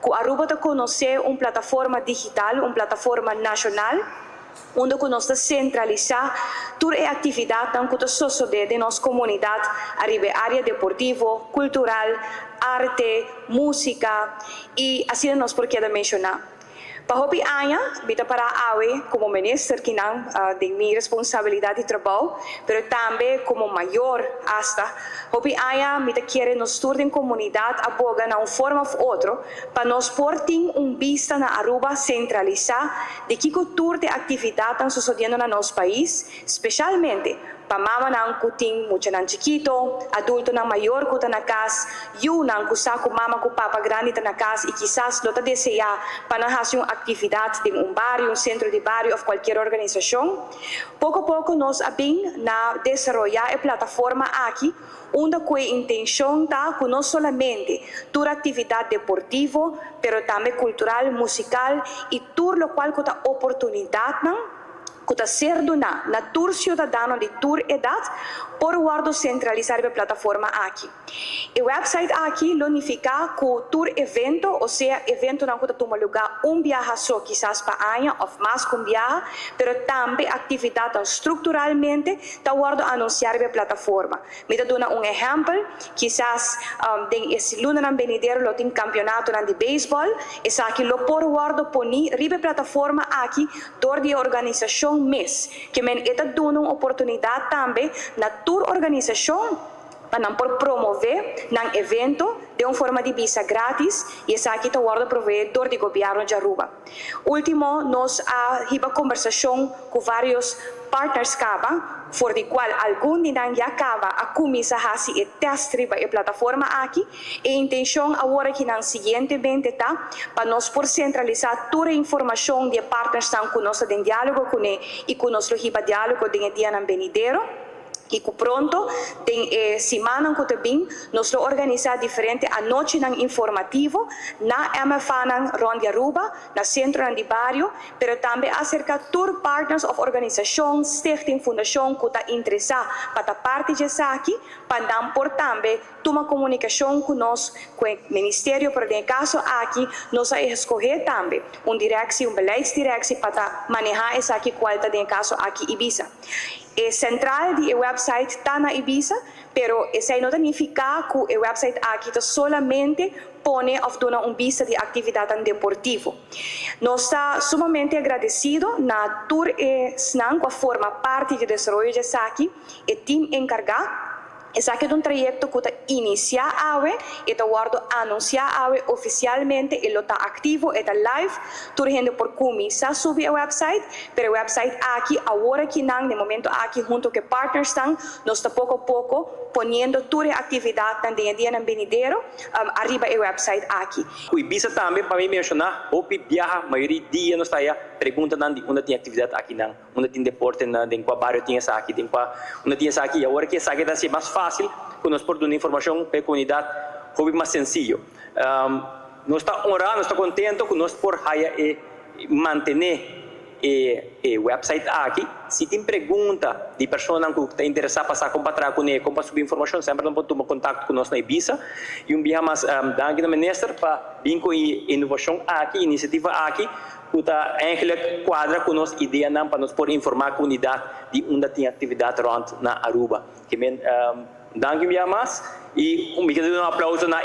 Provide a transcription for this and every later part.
que Aruba te conhecer uma plataforma digital, uma plataforma nacional, onde nós centralizar toda a atividade que sucede em nossa comunidade, a área deportiva, cultural, arte, música e assim nós por que mencionar. Para hopi anya, bita para awe como ministro que não de minha responsabilidade de trabalho, pero também como maior hasta hopi anya, bita querer nos tour em comunidade aboga na forma ou outra para nós portem vista na Aruba centralizar de que tour de atividade estão sucedendo no nosso país, especialmente para mama nang kuting mucha nang chiquito, adulto nang mayor kuta na casa, yun nang kusa ku mama ku papa grande na casa e quizás lo ta deseja para hacer uma atividade de barrio, um centro de barrio ou qualquer organização. Pouco a pouco nós abin na desarrollar a plataforma aqui, onde a intenção está que não somente toda atividade deportiva, pero também cultural, musical e tudo o qual que a oportunidade não que ser dona na tour cidadano de tour edad por guardo centralizar a plataforma aqui. O website aqui unifica com tour evento, ou seja, evento não que toma lugar viaje só, quizás para ano ou mais que viaje, pero também atividade estruturalmente está guardo anunciar a plataforma. Me dá exemplo, quizás esse luna na venidero lo tem campeonato de beisebol, essa aqui lo por guardo poni ribe plataforma aqui dor de organização mês, que men eta dona uma oportunidade também na tua organização para por promover um evento de uma forma de visa grátis e essa aqui está o provedor de governo de Aruba. Último, nós a conversação com vários partners cava, for de qual algum de nós já cava a começar a fazer teste a plataforma aqui e a intenção agora que não seguintemente está para nós por centralizar toda a informação de partners que estão conosco em diálogo com ele e conosco riba diálogo de dia na venidero. E que pronto, tem semana que também nós organizamos diferente a noite informativo na MFA Ronde Aruba, na centro de barrio, pero também acerca de todos partners of organização, stichting, fundação que está interessada para parte disso aqui, para dar por também uma comunicação com nós, com o Ministério, por no caso aqui, nós escolher também direção, beleidsdireção para manejar essa aqui, qual está no caso aqui Ibiza. É central do website está na Ibiza, pero isso não significa que o website aqui está solamente põe ou dona vista de atividade deportiva. Nós estamos sumamente agradecidos na tour SNAN, que forma parte do desenvolvimento de aqui, e time encarregado. Esse aqui é projeto que está iniciado e está anunciado oficialmente, ele está ativo, está live, toda gente por começar a subir o website, mas o website aqui, agora que não, no momento aqui, junto com partners estão, nós estamos pouco a pouco ponendo toda a atividade no dia na venidero, arriba o website aqui. O Ibiza também, para mim mencionar, o viaja, a maioria do dia nós está aí, pergunta de onde tem atividade aqui, onde tem deporte, em qual bairro tem essa aqui, onde tem essa aqui, agora que essa aqui está assim mais fácil, que nós portamos informação para a comunidade, é mais sencillo. Nós estamos honrados, nós estamos contentes que nós por manter o website aqui. Se tem pergunta de pessoa que está interessada passar a compartilhar com ele, como subir informação, sempre não pode tomar contato com nós na Ibiza. E dia mais aqui na ministra para vir com inovação aqui, iniciativa aqui, que está em quadra com nossa ideia para nós poder informar a comunidade de onde tem atividade na Aruba. Que danke dia mais e um aplauso na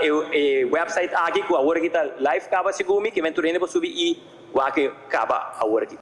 website aqui, que agora que está live acaba segumi, que vem turendo para subir e o que acaba agora aqui.